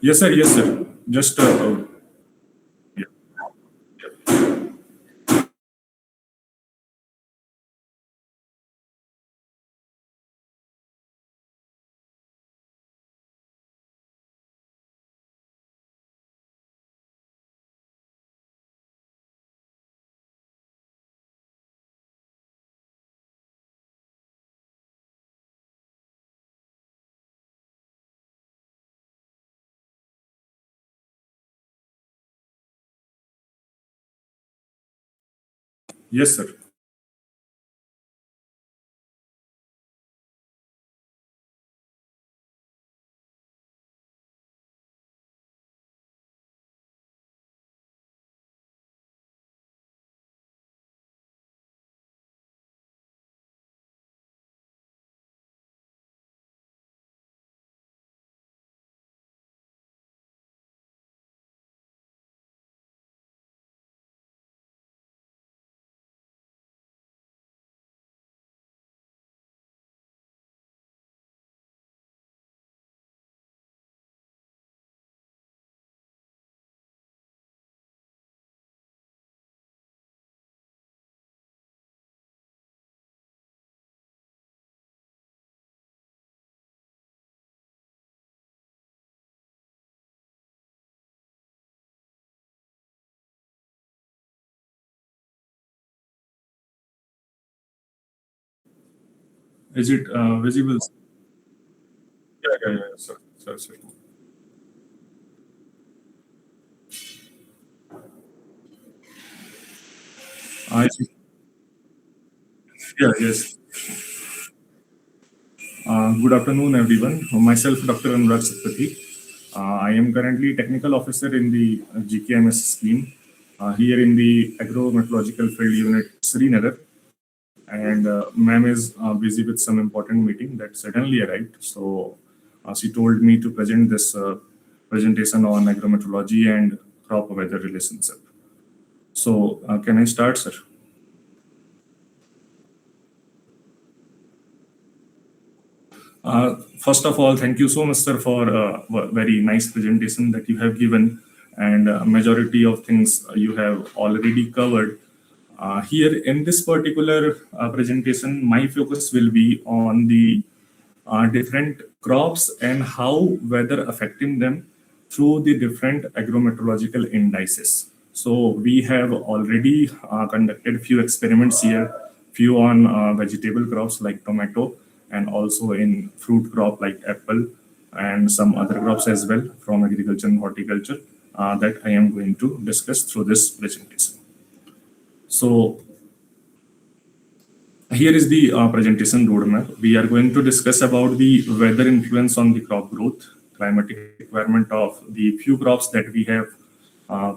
Yes, sir. Yes, sir. Just yeah. Yes, sir. Is it visible? Yeah, yeah, yeah, sir. Sir, sir. I yeah, yes. Good afternoon, everyone. Myself, Dr. Anurag. I am currently technical officer in the GKMS scheme here in the Agrometeorological Field Unit, Srinagar. And ma'am is busy with some important meeting that suddenly arrived. So she told me to present this presentation on agrometeorology and crop weather relationship. So can I start, sir? First of all, thank you so much, sir, for very nice presentation that you have given, and majority of things you have already covered. Here in this particular presentation, my focus will be on the different crops and how weather affecting them through the different agrometeorological indices. So we have already conducted few experiments here, few on vegetable crops like tomato, and also in fruit crop like apple, and some other crops as well from agriculture and horticulture that I am going to discuss through this presentation. So here is the presentation roadmap. We are going to discuss about the weather influence on the crop growth, climatic requirement of the few crops that we have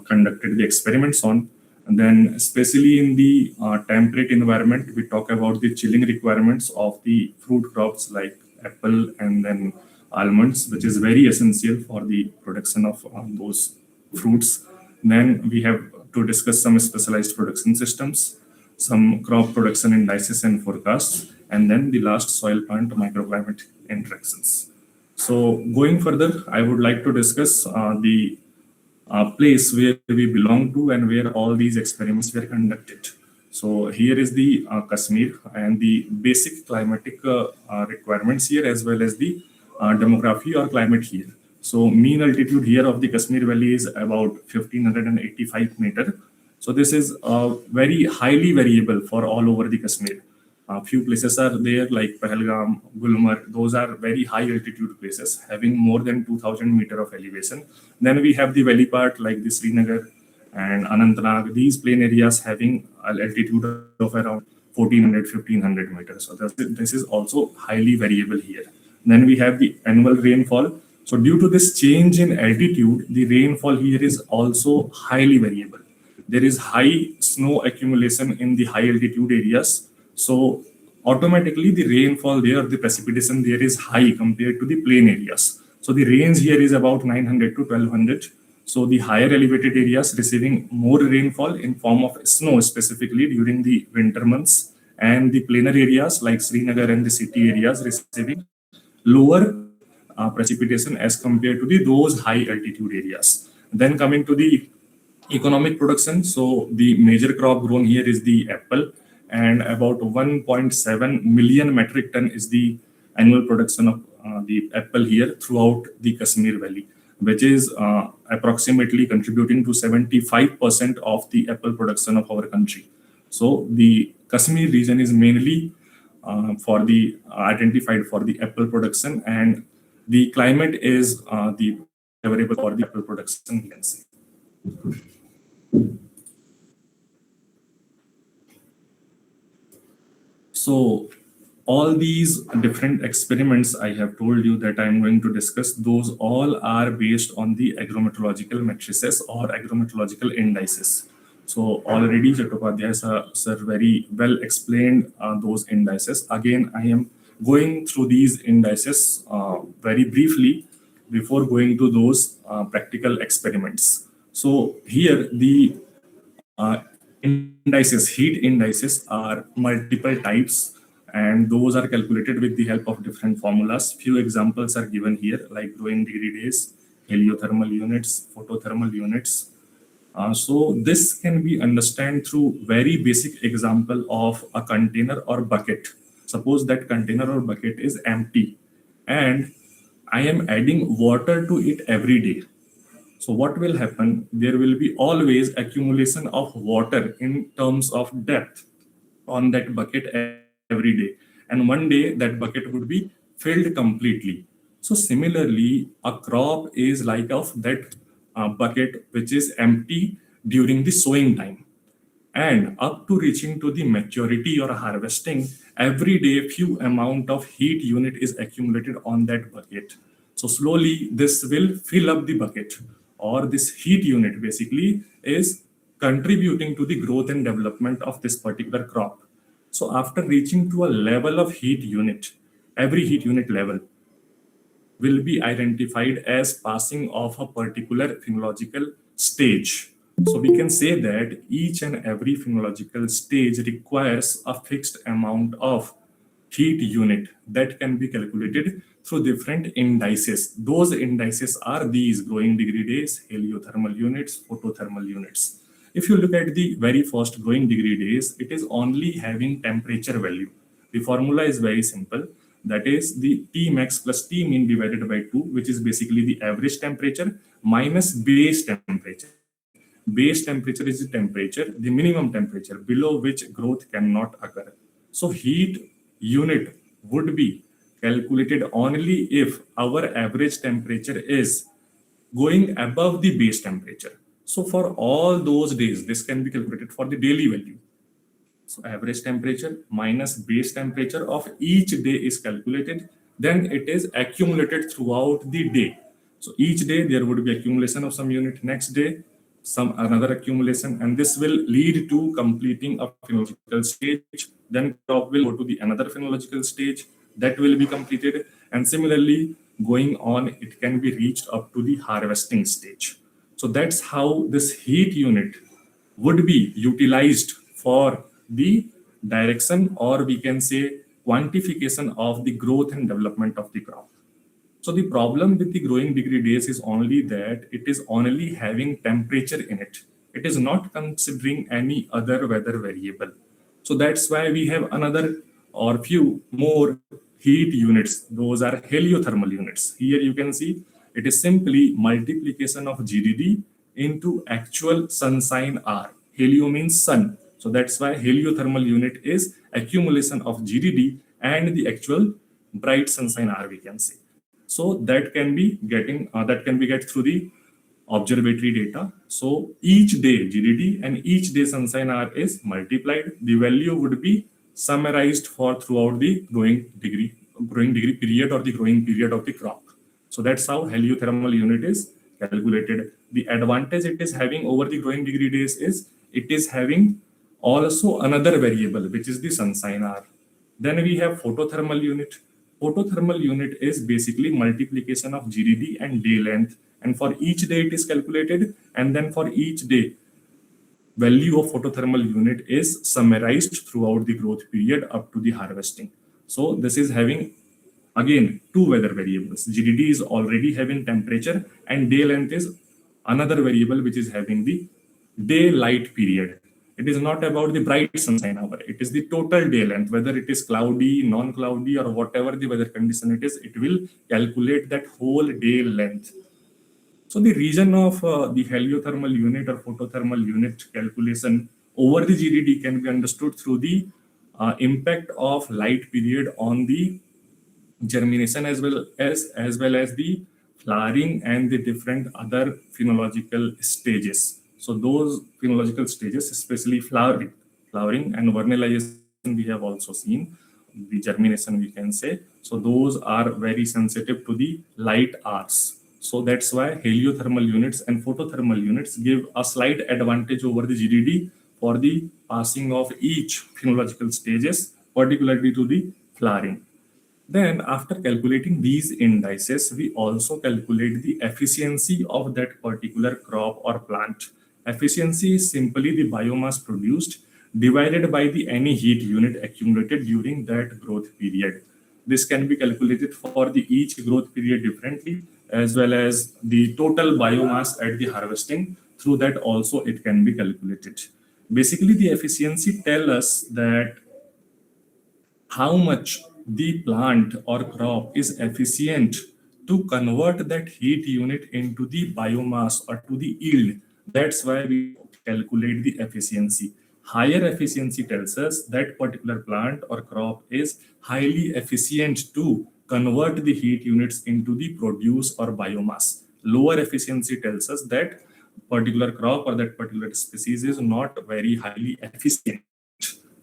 conducted the experiments on. And then, especially in the temperate environment, we talk about the chilling requirements of the fruit crops like apple and then almonds, which is very essential for the production of those fruits. Then we have to discuss some specialized production systems, some crop production indices and forecasts, and then the last soil plant microclimate interactions. So going further, I would like to discuss the place where we belong to and where all these experiments were conducted. So here is the Kashmir and the basic climatic requirements here, as well as the demography or climate here. So mean altitude here of the Kashmir Valley is about 1585 meter. So this is very highly variable for all over the Kashmir. A few places are there like Pahalgam, Gulmarg. Those are very high altitude places having more than 2000 meter of elevation. Then we have the valley part like the Srinagar and Anantnag. These plain areas having an altitude of around 1400, 1500 meters. So this is also highly variable here. Then we have the annual rainfall. So due to this change in altitude, the rainfall here is also highly variable. There is high snow accumulation in the high altitude areas. So automatically the rainfall there, the precipitation there is high compared to the plain areas. So the range here is about 900 to 1200. So the higher elevated areas receiving more rainfall in form of snow specifically during the winter months, and the plainer areas like Srinagar and the city areas receiving lower precipitation as compared to those high altitude areas. Then coming to the economic production, so the major crop grown here is the apple, and about 1.7 million metric ton is the annual production of the apple here throughout the Kashmir Valley, which is approximately contributing to 75% of the apple production of our country. So the Kashmir region is mainly for the identified for the apple production, and the climate is the favorable for the apple production, we can say. So all these different experiments I have told you that I'm going to discuss, those all are based on the agrometeorological matrices or agrometeorological indices. So already Chattopadhyay sir very well explained those indices. Again, I am going through these indices very briefly before going to those practical experiments. So here the uh, indices, heat indices are multiple types, and those are calculated with the help of different formulas. Few examples are given here, like growing degree days, heliothermal units, photothermal units. So this can be understood through very basic example of a container or bucket. Suppose that container or bucket is empty, and I am adding water to it every day. So what will happen? There will be always accumulation of water in terms of depth on that bucket every day. And one day that bucket would be filled completely. So similarly, a crop is like of that bucket which is empty during the sowing time, and up to reaching to the maturity or harvesting, every day few amount of heat unit is accumulated on that bucket. So slowly this will fill up the bucket, or this heat unit basically is contributing to the growth and development of this particular crop. So after reaching to a level of heat unit, every heat unit level will be identified as passing of a particular phenological stage. So we can say that each and every phenological stage requires a fixed amount of heat unit that can be calculated through different indices. Those indices are these: growing degree days, heliothermal units, photothermal units. If you look at the very first growing degree days, it is only having temperature value. The formula is very simple. That is the T max plus T mean divided by 2, which is basically the average temperature minus base temperature. Base temperature is the temperature, the minimum temperature below which growth cannot occur. So heat unit would be calculated only if our average temperature is going above the base temperature. So for all those days, this can be calculated for the daily value. So average temperature minus base temperature of each day is calculated. Then it is accumulated throughout the day. So each day there would be accumulation of some unit. Next day, some another accumulation, and this will lead to completing a phenological stage. Then crop will go to the another phenological stage that will be completed, and similarly going on, it can be reached up to the harvesting stage. So that's how this heat unit would be utilized for the direction, or we can say quantification of the growth and development of the crop. So the problem with the growing degree days is only that it is only having temperature in it. It is not considering any other weather variable. So that's why we have another or few more heat units. Those are heliothermal units. Here you can see it is simply multiplication of GDD into actual sunshine R. Helio means sun. So that's why heliothermal unit is accumulation of GDD and the actual bright sunshine R, we can say. So that can be get through the observatory data. So each day GDD and each day sunshine R is multiplied. The value would be summarized for throughout the growing degree period or the growing period of the crop. So that's how heliothermal unit is calculated. The advantage it is having over the growing degree days is it is having also another variable, which is the sunshine R. Then we have photothermal unit. Photothermal unit is basically multiplication of GDD and day length. And for each day it is calculated. And then for each day, value of photothermal unit is summarized throughout the growth period up to the harvesting. So this is having Again, two weather variables. GDD is already having temperature, and day length is another variable which is having the daylight period. It is not about the bright sunshine hour. It is the total day length, whether it is cloudy, non-cloudy, or whatever the weather condition it is. It will calculate that whole day length. So the region of the heliothermal unit or photothermal unit calculation over the GDD can be understood through the impact of light period on the germination as well as the flowering and the different other phenological stages. So those phenological stages, especially flowering and vernalization, we have also seen the germination, we can say. So those are very sensitive to the light hours. So that's why heliothermal units and photothermal units give a slight advantage over the GDD for the passing of each phenological stages, particularly to the flowering. Then, after calculating these indices, we also calculate the efficiency of that particular crop or plant. Efficiency is simply the biomass produced divided by the any heat unit accumulated during that growth period. This can be calculated for the each growth period differently, as well as the total biomass at the harvesting. Through that also it can be calculated. Basically, the efficiency tell us that how much the plant or crop is efficient to convert that heat unit into the biomass or to the yield. That's why we calculate the efficiency. Higher efficiency tells us that particular plant or crop is highly efficient to convert the heat units into the produce or biomass. Lower efficiency tells us that particular crop or that particular species is not very highly efficient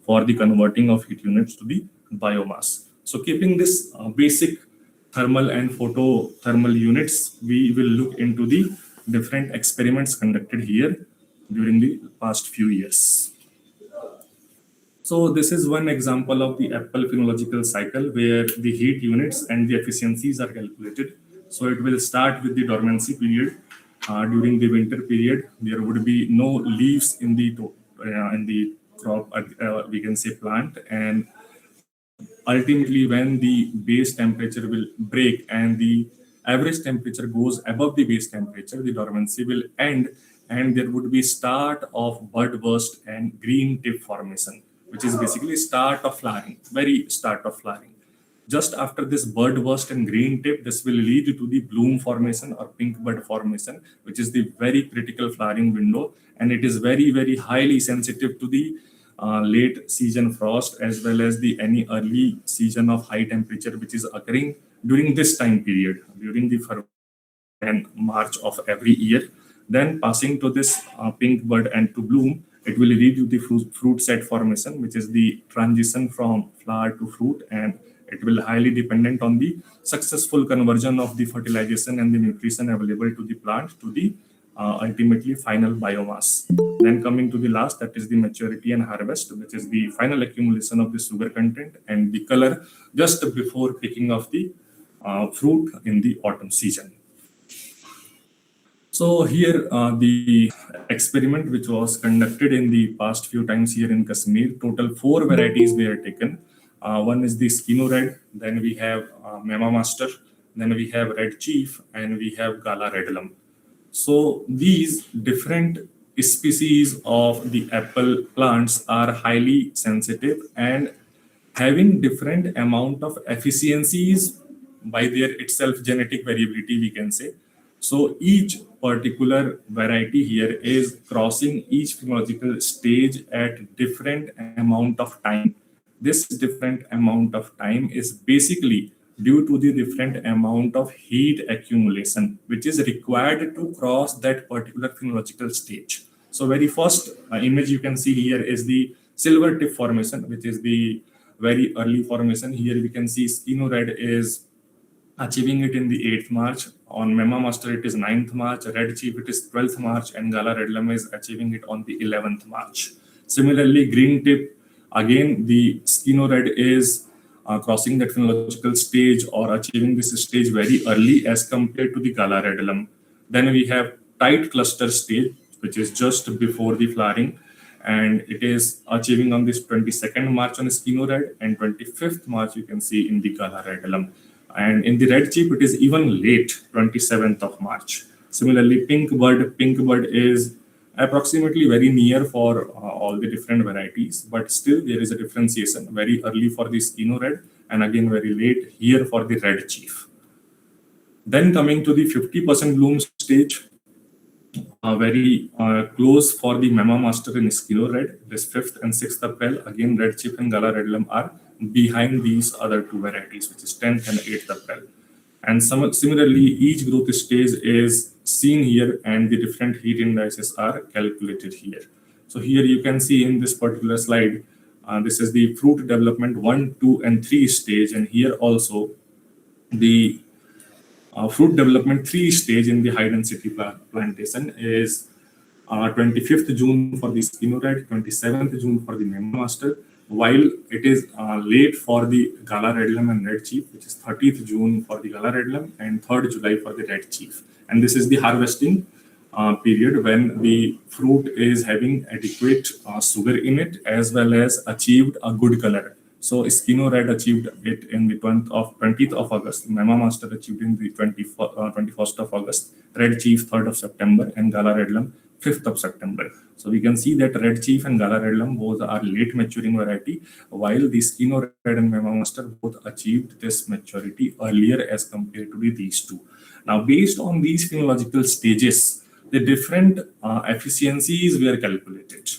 for the converting of heat units to the biomass. So keeping this basic thermal and photothermal units, we will look into the different experiments conducted here during the past few years. So this is one example of the apple phenological cycle where the heat units and the efficiencies are calculated. So it will start with the dormancy period. During the winter period, there would be no leaves in the crop, we can say plant, and ultimately when the base temperature will break and the average temperature goes above the base temperature, the dormancy will end, and there would be start of bud burst and green tip formation, which is basically start of flowering, very start of flowering. Just after this bud burst and green tip, this will lead to the bloom formation or pink bud formation, which is the very critical flowering window, and it is very, very highly sensitive to the late season frost as well as the any early season of high temperature, which is occurring during this time period, during the February and March of every year. Then passing to this pink bud and to bloom, it will lead to the fruit set formation, which is the transition from flower to fruit, and it will highly dependent on the successful conversion of the fertilization and the nutrition available to the plant to the ultimately final biomass. Then coming to the last, that is the maturity and harvest, which is the final accumulation of the sugar content and the color just before picking of the fruit in the autumn season. So here, the experiment which was conducted in the past few times here in Kashmir, total 4 varieties were taken. One is the Skino Red, then we have Mema Master, then we have Red Chief, and we have Gala Redlum. So these different species of the apple plants are highly sensitive and having different amount of efficiencies by their itself genetic variability, we can say. So each particular variety here is crossing each phenological stage at different amount of time. This different amount of time is basically due to the different amount of heat accumulation which is required to cross that particular phenological stage. So very first image you can see here is the silver tip formation, which is the very early formation. Here we can see Skino Red is achieving it in the 8th March. On Mema Master, it is 9th March. Red Chief, it is 12th March. And Gala Redlum is achieving it on the 11th March. Similarly, Green Tip, again, the Skino Red is crossing that phenological stage or achieving this stage very early as compared to the Gala Redlum. Then we have Tight Cluster stage, which is just before the flowering, and it is achieving on this 22nd March on Skino Red, and 25th March you can see in the Gala Redlum. And in the red chip, it is even late, 27th of March. Similarly, pink bud is approximately very near for all the different varieties, but still there is a differentiation, very early for the Skino red and again very late here for the red chief. Then coming to the 50% bloom stage, very close for the Mema Master in Skino red. This 5th and 6th April, again red chip and Gala red lum are behind these other two varieties, which is 10th and 8th April. And similarly, each growth stage is seen here and the different heat indices are calculated here. So here you can see in this particular slide, this is the fruit development 1, 2, and 3 stage. And here also the fruit development 3 stage in the high density plantation is 25th June for the Skino red, 27th June for the Memo Master, while it is late for the Gala red lum and red chief, which is 30th June for the Gala red lum and 3rd July for the red chief. And this is the harvesting period when the fruit is having adequate sugar in it as well as achieved a good color. So Skino red achieved it in the 20th of August, Mema Master achieved in the 21st of August, red chief 3rd of September, and Gala red lum 5th of September. So we can see that red chief and Gala red lum both are late maturing variety, while the Skino red and Mema Master both achieved this maturity earlier as compared to these two. Now, based on these phenological stages, the different efficiencies were calculated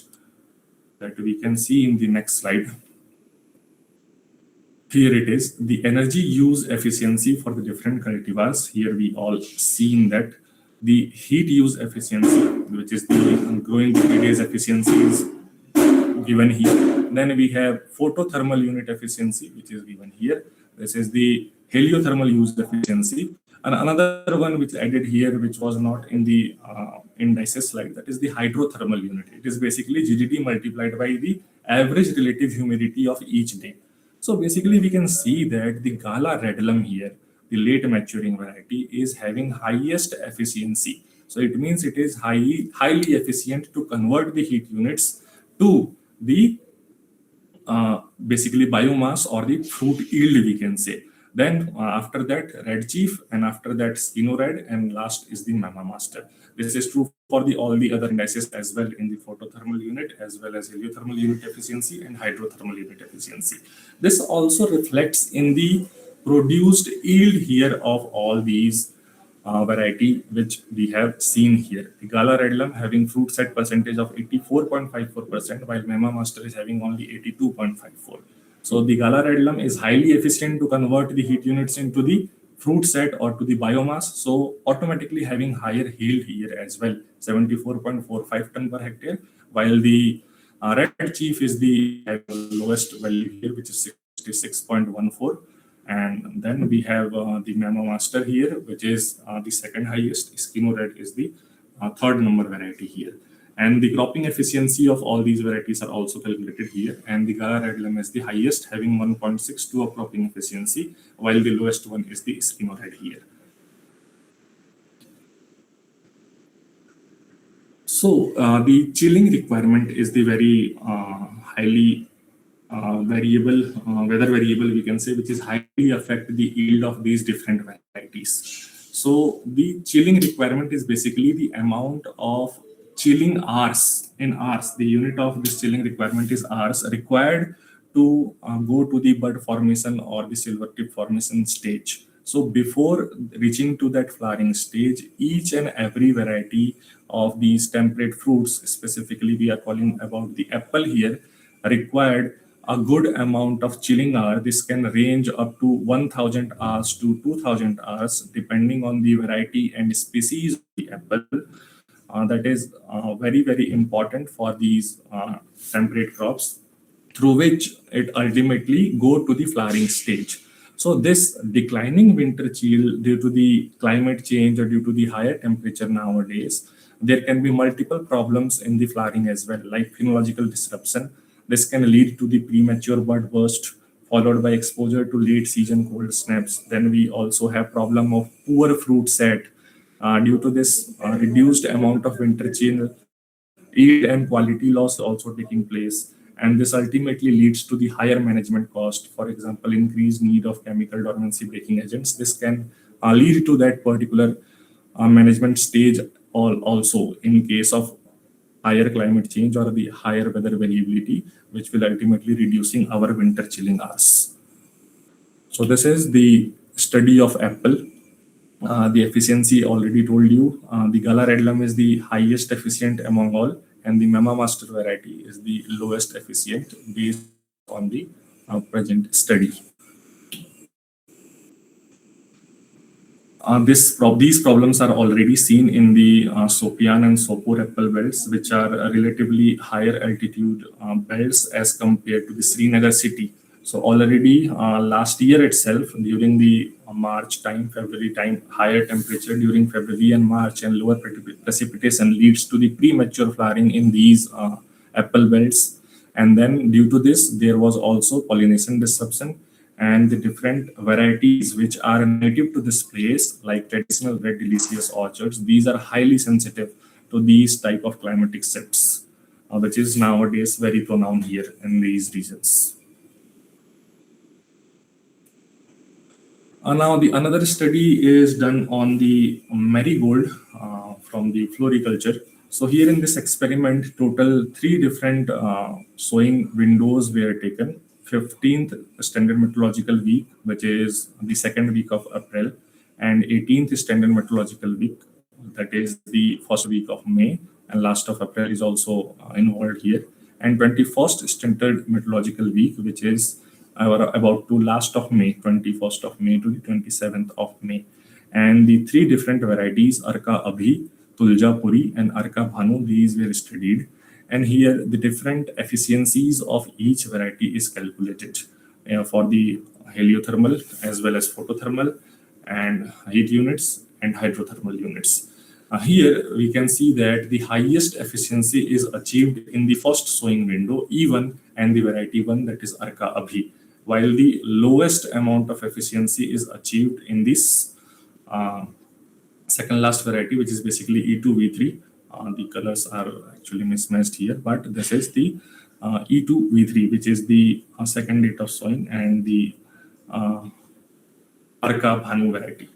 that we can see in the next slide. Here it is, the energy use efficiency for the different cultivars. Here we all seen that the heat use efficiency, which is the growing days efficiency, is given here. Then we have photothermal unit efficiency, which is given here. This is the heliothermal use efficiency. And another one which added here, which was not in the indices slide, that is the hydrothermal unit. It is basically GDT multiplied by the average relative humidity of each day. So basically, we can see that the Gala red lum here, the late maturing variety, is having highest efficiency. So it means it is highly efficient to convert the heat units to the basically biomass or the fruit yield, we can say. Then after that, red chief, and after that, Skino red, and last is the Mema Master. This is true for all the other indices as well in the photothermal unit, as well as heliothermal unit efficiency and hydrothermal unit efficiency. This also reflects in the produced yield here of all these variety which we have seen here. The Gala red lum having fruit set percentage of 84.54%, while Mema Master is having only 82.54. So the Gala red lum is highly efficient to convert the heat units into the fruit set or to the biomass. So automatically having higher yield here as well, 74.45 ton per hectare, while the red chief is the lowest value here, which is 66.14. And then we have the Memo Master here, which is the second highest. Skino red is the third number variety here. And the cropping efficiency of all these varieties are also calculated here. And the Gala red lum is the highest, having 1.62 of cropping efficiency, while the lowest one is the Skino red here. So the chilling requirement is the very highly variable, weather variable, we can say, which is highly affect the yield of these different varieties. So the chilling requirement is basically the amount of chilling hours in hours. The unit of this chilling requirement is hours required to go to the bud formation or the silver tip formation stage. So before reaching to that flowering stage, each and every variety of these temperate fruits, specifically we are calling about the apple here, required a good amount of chilling hour. This can range up to 1000 hours to 2000 hours, depending on the variety and species of the apple. That is very, very important for these temperate crops, through which it ultimately go to the flowering stage. So this declining winter chill due to the climate change or due to the higher temperature nowadays, there can be multiple problems in the flowering as well, like phenological disruption. This can lead to the premature bud burst, followed by exposure to late season cold snaps. Then we also have problem of poor fruit set. Due to this reduced amount of winter chill, yield and quality loss also taking place. and this ultimately leads to the higher management cost. For example, increased need of chemical dormancy breaking agents. This can lead to that particular management stage also in case of higher climate change or the higher weather variability, which will ultimately reducing our winter chilling hours. So this is the study of apple. The efficiency already told you. The Gala Redlum is the highest efficient among all, and the Mema Master variety is the lowest efficient based on the present study. These problems are already seen in the Sopian and Sopor apple belts, which are relatively higher altitude belts as compared to the Srinagar city. So already last year itself, during the March time, February time, higher temperature during February and March and lower precipitation leads to the premature flowering in these apple belts. And then due to this, there was also pollination disruption, and the different varieties which are native to this place, like traditional red delicious orchards, these are highly sensitive to these type of climatic shifts, which is nowadays very pronounced here in these regions. Now, the another study is done on the marigold from the floriculture. So here in this experiment, total three different sowing windows were taken. 15th standard meteorological week, which is the second week of April, and 18th standard meteorological week, that is the first week of May, and last of April is also involved here, and 21st standard meteorological week, which is about to last of May, 21st of May to the 27th of May. And the three different varieties, Arka Abhi, Tulja Puri, and Arka Bhanu, these were studied. And here the different efficiencies of each variety is calculated for the heliothermal as well as photothermal and heat units and hydrothermal units. Here we can see that the highest efficiency is achieved in the first sowing window, E1, and the variety 1, that is Arka Abhi, while the lowest amount of efficiency is achieved in this second last variety, which is basically E2 V3. The colors are actually mismatched here, but this is the E2 V3, which is the second date of sowing, and the Arka Bhanu variety.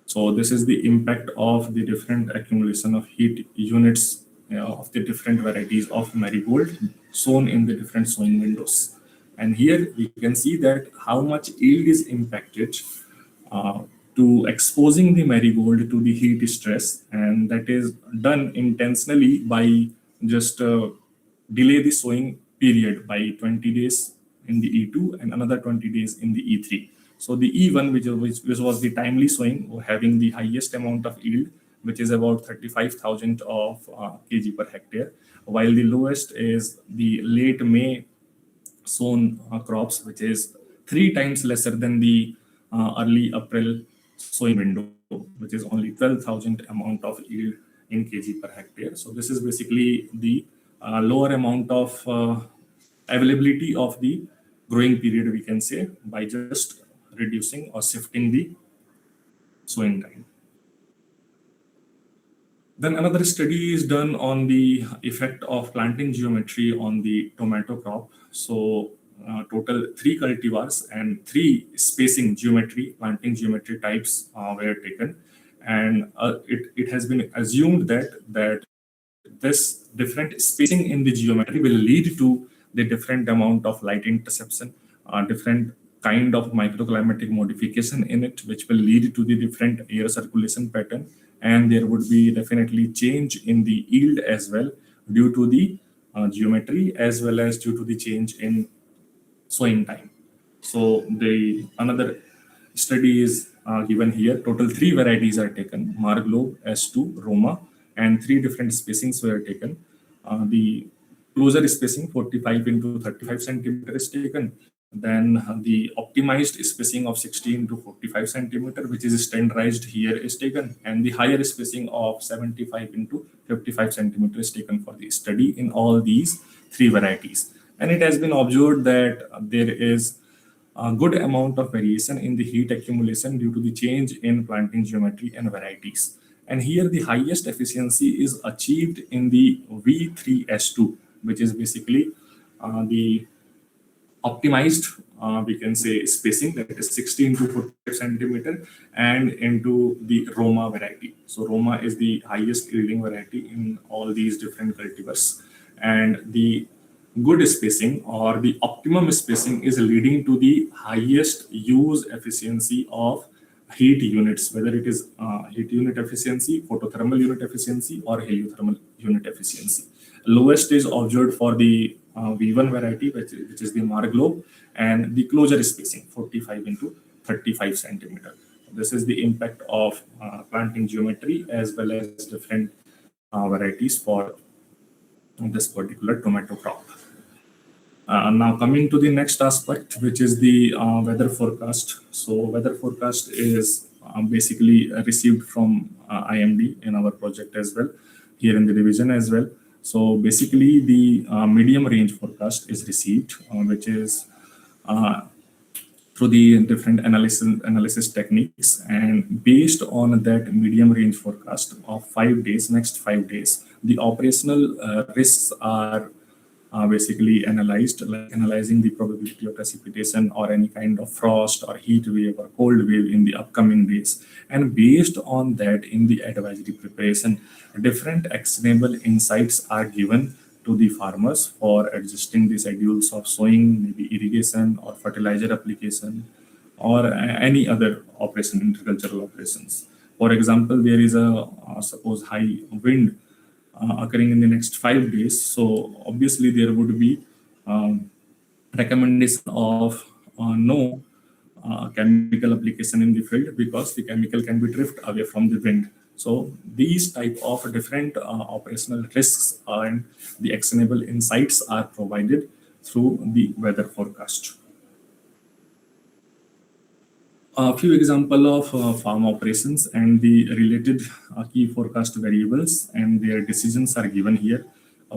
So this is the impact of the different accumulation of heat units of the different varieties of marigold sown in the different sowing windows. And here we can see that how much yield is impacted uh, to exposing the marigold to the heat stress, and that is done intentionally by just delay the sowing period by 20 days in the E2 and another 20 days in the E3. So the E1, which was the timely sowing, having the highest amount of yield, which is about 35,000 of kg per hectare, while the lowest is the late May sown crops, which is three times lesser than the early April sowing window, which is only 12,000 amount of yield in kg per hectare. So this is basically the lower amount of availability of the growing period, we can say, by just reducing or shifting the sowing time. Then another study is done on the effect of planting geometry on the tomato crop. So total three cultivars and three spacing geometry, planting geometry types were taken. And it has been assumed that this different spacing in the geometry will lead to the different amount of light interception, different kind of microclimatic modification in it, which will lead to the different air circulation pattern, and there would be definitely change in the yield as well due to the geometry as well as due to the change in sowing time. So the another study is given here. Total three varieties are taken: Marglobe, S2, Roma, and three different spacings were taken. The closer spacing 45 into 35 centimeter is taken. Then the optimized spacing of 16 to 45 centimeter, which is standardized here, is taken, and the higher spacing of 75 into 55 centimeter is taken for the study in all these three varieties. And it has been observed that there is a good amount of variation in the heat accumulation due to the change in planting geometry and varieties. And here the highest efficiency is achieved in the V3S2, which is basically the optimized, we can say, spacing, that is 16 to 45 centimeter, and into the Roma variety. So Roma is the highest yielding variety in all these different cultivars, and the good spacing or the optimum spacing is leading to the highest use efficiency of heat units, whether it is heat unit efficiency, photothermal unit efficiency, or heliothermal unit efficiency. Lowest is observed for the V1 variety, which is the Marglobe, and the closure spacing 45 into 35 centimeter. This is the impact of planting geometry as well as different varieties for this particular tomato crop. Now coming to the next aspect, which is the weather forecast. So weather forecast is basically received from IMD in our project as well, here in the division as well. So basically the medium range forecast is received, which is through the different analysis techniques, and based on that medium range forecast of 5 days, next 5 days, the operational risks are basically analyzed, like analyzing the probability of precipitation or any kind of frost or heat wave or cold wave in the upcoming days. And based on that, in the advisory preparation, different actionable insights are given to the farmers for adjusting the schedules of sowing, maybe irrigation or fertilizer application, or any other operation, agricultural operations. For example, there is a suppose high wind occurring in the next 5 days. So obviously there would be recommendation of no chemical application in the field, because the chemical can be drift away from the wind. So these type of different operational risks and the actionable insights are provided through the weather forecast. A few example of farm operations and the related key forecast variables and their decisions are given here.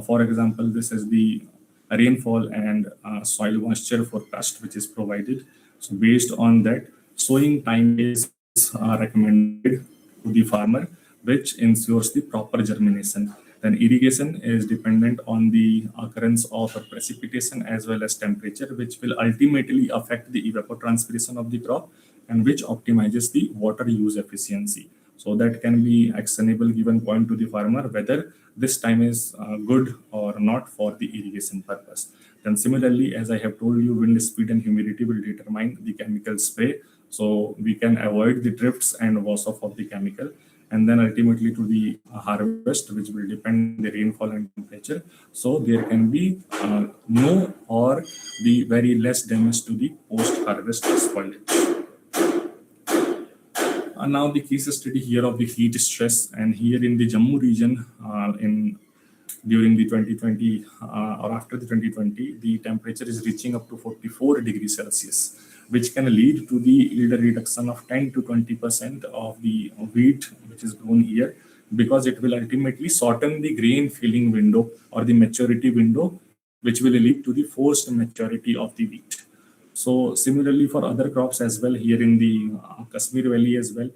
For example, this is the rainfall and soil moisture forecast which is provided. So based on that, sowing time is recommended to the farmer, which ensures the proper germination. Then irrigation is dependent on the occurrence of precipitation as well as temperature, which will ultimately affect the evapotranspiration of the crop, and which optimizes the water use efficiency. So that can be actionable given point to the farmer whether this time is good or not for the irrigation purpose. Then similarly, as I have told you, wind speed and humidity will determine the chemical spray. So we can avoid the drifts and wash off of the chemical, and then ultimately to the harvest, which will depend on the rainfall and temperature. So there can be no or the very less damage to the post-harvest spoilage. Now the case study here of the heat stress, and here in the Jammu region, in during the 2020 or after the 2020, the temperature is reaching up to 44 degrees Celsius, which can lead to the yield reduction of 10 to 20% of the wheat which is grown here, because it will ultimately shorten the grain filling window or the maturity window, which will lead to the forced maturity of the wheat. So similarly for other crops as well, here in the Kashmir Valley as well,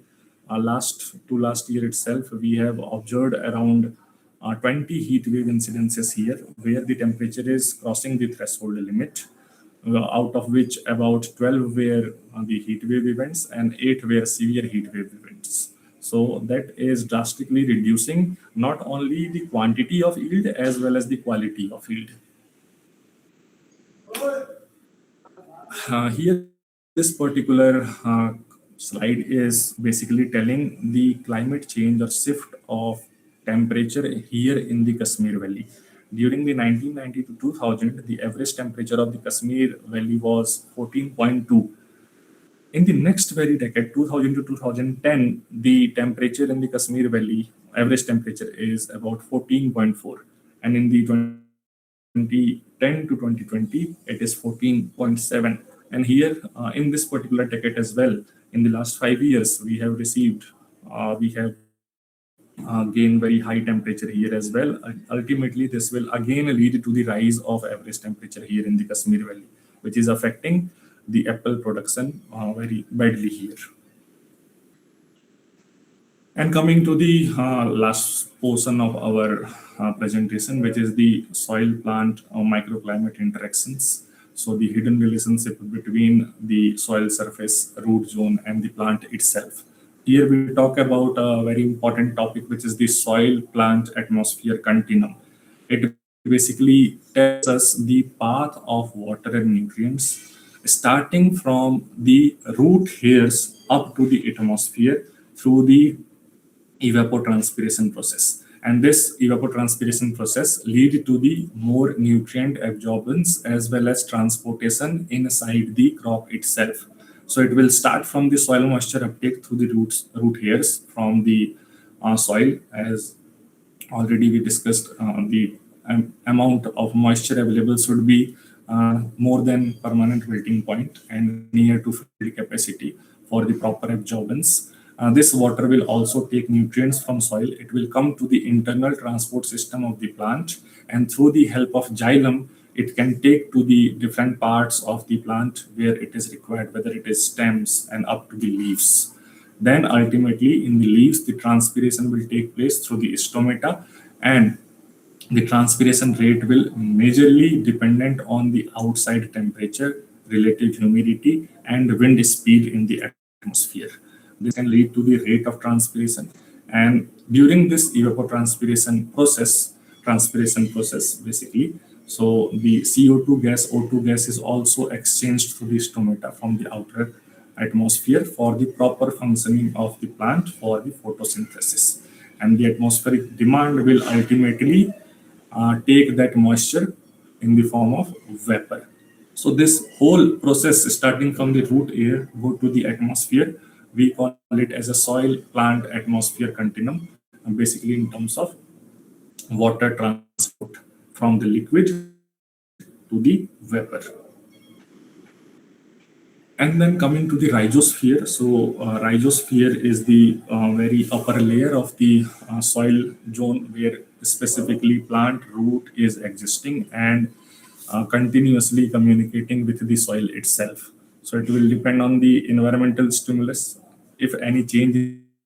last year itself, we have observed around 20 heat wave incidences here, where the temperature is crossing the threshold limit, out of which about 12 were the heat wave events and 8 were severe heat wave events. So that is drastically reducing not only the quantity of yield as well as the quality of yield. Here, this particular slide is basically telling the climate change or shift of temperature here in the Kashmir Valley. During the 1990 to 2000, the average temperature of the Kashmir Valley was 14.2. In the next very decade, 2000 to 2010, the temperature in the Kashmir Valley, average temperature is about 14.4. And in the 2010 to 2020, it is 14.7. And here, in this particular decade as well, in the last 5 years, we have received, we have gained very high temperature here as well. Ultimately, this will again lead to the rise of average temperature here in the Kashmir Valley, which is affecting the apple production very badly here. And coming to the last portion of our presentation, which is the soil plant or microclimate interactions. So the hidden relationship between the soil surface, root zone, and the plant itself. Here we talk about a very important topic, which is the soil plant atmosphere continuum. It basically tells us the path of water and nutrients starting from the root hairs up to the atmosphere through the evapotranspiration process. And this evapotranspiration process lead to the more nutrient absorbance as well as transportation inside the crop itself. So it will start from the soil moisture uptake through the root hairs from the soil. As already we discussed, the amount of moisture available should be more than permanent wilting point and near to field capacity for the proper absorbance. This water will also take nutrients from soil. It will come to the internal transport system of the plant, and through the help of xylem, it can take to the different parts of the plant where it is required, whether it is stems and up to the leaves. Then ultimately in the leaves, the transpiration will take place through the stomata, and the transpiration rate will majorly dependent on the outside temperature, relative humidity, and wind speed in the atmosphere. This can lead to the rate of transpiration. And during this transpiration process basically, so the CO2 gas, O2 gas is also exchanged through the stomata from the outer atmosphere for the proper functioning of the plant for the photosynthesis. And the atmospheric demand will ultimately take that moisture in the form of vapor. So this whole process, starting from the root air, go to the atmosphere, we call it as a soil plant atmosphere continuum, basically in terms of water transport from the liquid to the vapor. And then coming to the rhizosphere. So rhizosphere is the very upper layer of the soil zone where specifically plant root is existing and continuously communicating with the soil itself. So it will depend on the environmental stimulus. If any change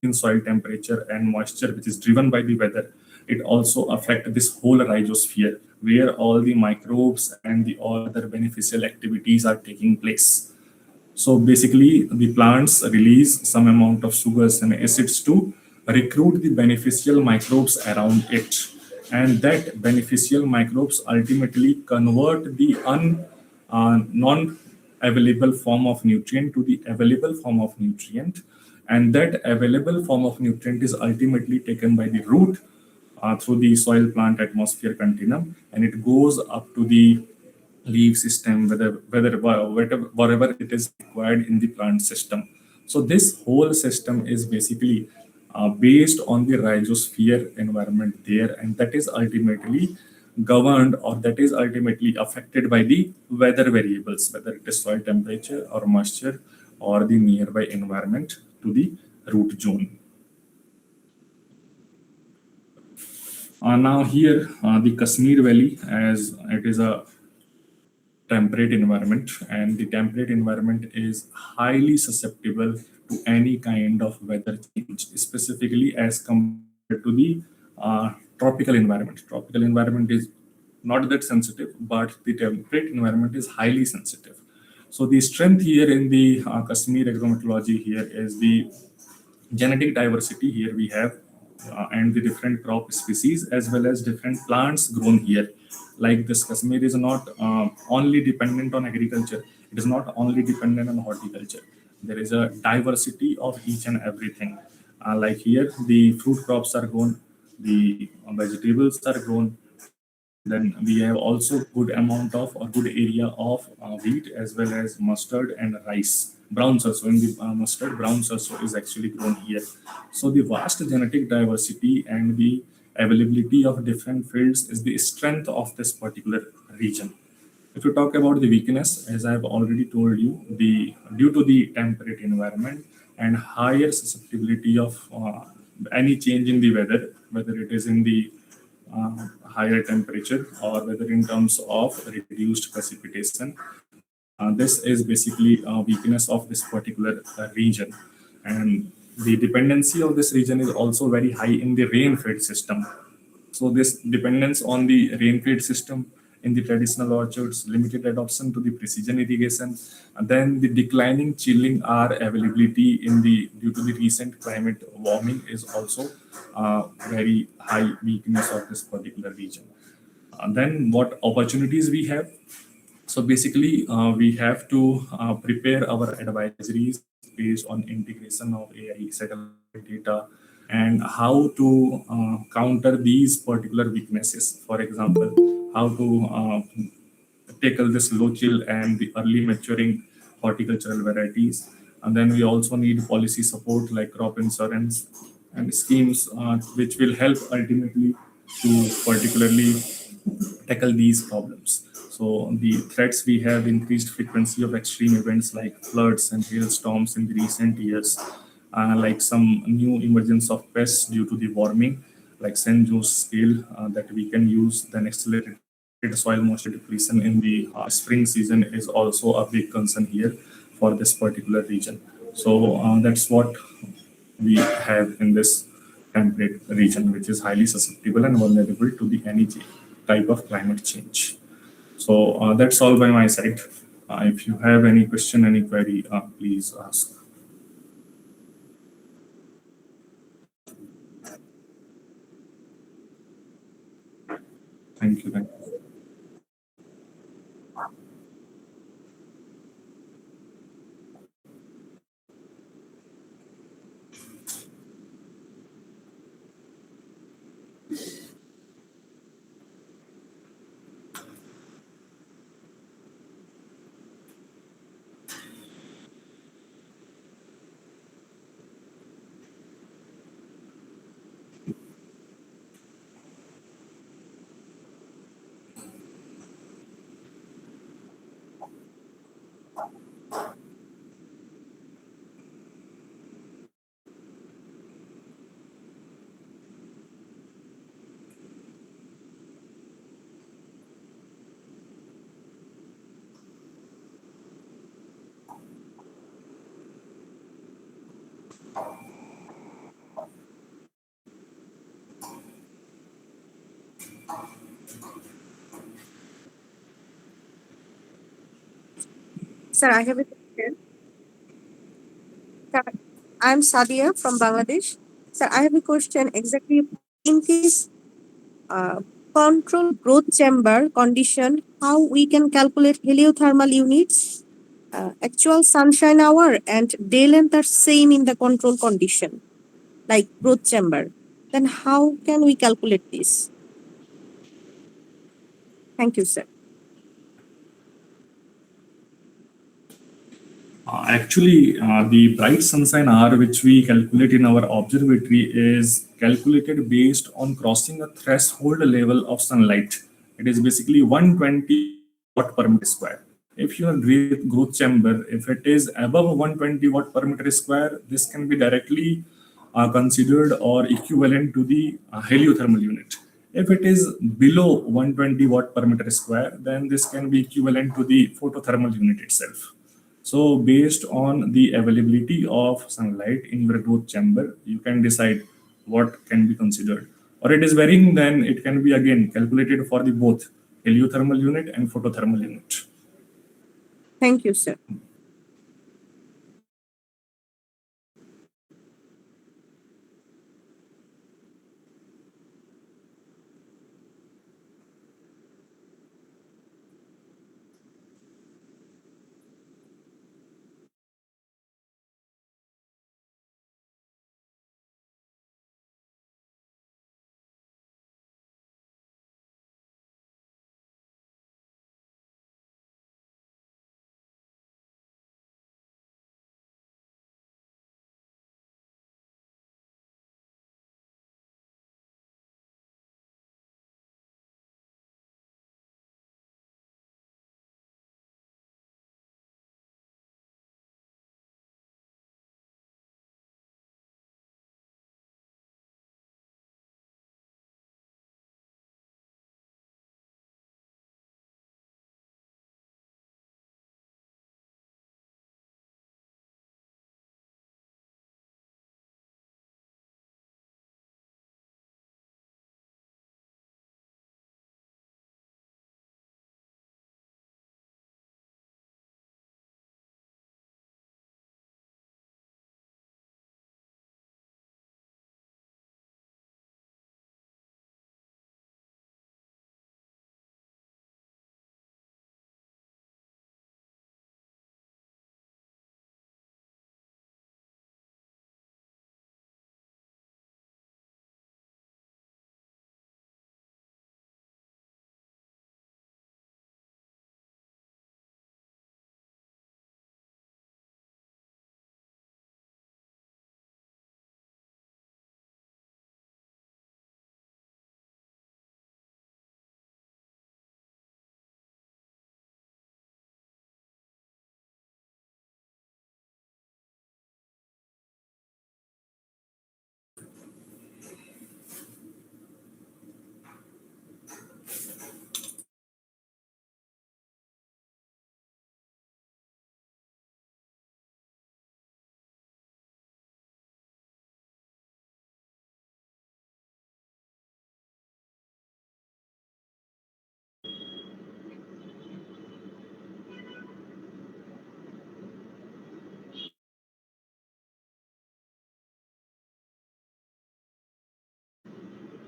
in soil temperature and moisture, which is driven by the weather, it also affect this whole rhizosphere where all the microbes and the all other beneficial activities are taking place. So basically, the plants release some amount of sugars and acids to recruit the beneficial microbes around it. And that beneficial microbes ultimately convert the non-available form of nutrient to the available form of nutrient. And that available form of nutrient is ultimately taken by the root through the soil plant atmosphere continuum, and it goes up to the leaf system, wherever it is required in the plant system. So this whole system is basically based on the rhizosphere environment there, and that is ultimately governed or that is ultimately affected by the weather variables, whether it is soil temperature or moisture or the nearby environment to the root zone. Now here, the Kashmir Valley, as it is a temperate environment, and the temperate environment is highly susceptible to any kind of weather change, specifically as compared to the tropical environment. Tropical environment is not that sensitive, but the temperate environment is highly sensitive. So the strength here in the Kashmir agrometallurgy here is the genetic diversity here we have, and the different crop species as well as different plants grown here. Like this Kashmir is not only dependent on agriculture, it is not only dependent on horticulture. There is a diversity of each and everything. Like here the fruit crops are grown, the vegetables are grown, then we have also good amount of or good area of wheat as well as mustard and rice. Brown sarso, in the mustard, brown sarso is actually grown here. So the vast genetic diversity and the availability of different fields is the strength of this particular region. If you talk about the weakness, as I have already told you, the due to the temperate environment and higher susceptibility of any change in the weather, whether it is in the higher temperature or whether in terms of reduced precipitation, this is basically a weakness of this particular region. And the dependency of this region is also very high in the rain-fed system. So this dependence on the rain-fed system in the traditional orchards, limited adoption to the precision irrigation, and then the declining chilling hour availability in the due to the recent climate warming is also very high weakness of this particular region. And then what opportunities we have? So basically, we have to prepare our advisories based on integration of AI satellite data and how to counter these particular weaknesses. For example, how to tackle this low chill and the early maturing horticultural varieties. And then we also need policy support like crop insurance and schemes which will help ultimately to particularly tackle these problems. So the threats we have increased frequency of extreme events like floods and hailstorms in the recent years, like some new emergence of pests due to the warming, like St. Joe's scale that we can use. Then accelerated soil moisture depletion in the spring season is also a big concern here for this particular region. So that's what we have in this temperate region, which is highly susceptible and vulnerable to the any type of climate change. So that's all by my side. If you have any question, any query, please ask. Thank you. Thank you. Sir, I have a question. Sir, I'm Sadia from Bangladesh. Sir, I have a question exactly in this uh, control growth chamber condition, how we can calculate heliothermal units, actual sunshine hour and day length are same in the control condition, like growth chamber. Then how can we calculate this? Thank you, sir. The bright sunshine hour which we calculate in our observatory is calculated based on crossing a threshold level of sunlight. It is basically 120 watt per meter square. If your growth chamber, if it is above 120 watt per meter square, this can be directly considered or equivalent to the heliothermal unit. If it is below 120 watt per meter square, then this can be equivalent to the photothermal unit itself. So based on the availability of sunlight in your growth chamber, you can decide what can be considered. Or it is varying, then it can be again calculated for the both heliothermal unit and photothermal unit. Thank you, sir.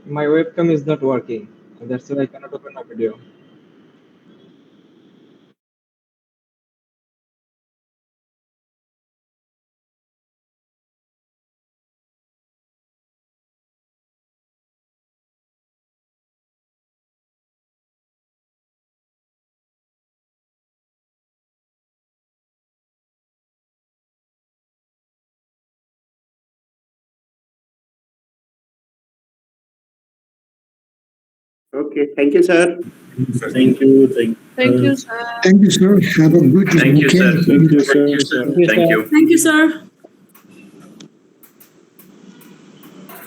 My webcam is not working. That's why I cannot open a video. Okay, thank you, sir. Thank you. Thank you, sir. Thank you, sir. Have a good Thank you, sir. weekend. Thank you, sir. Thank you, Thank sir. you. Thank you, sir.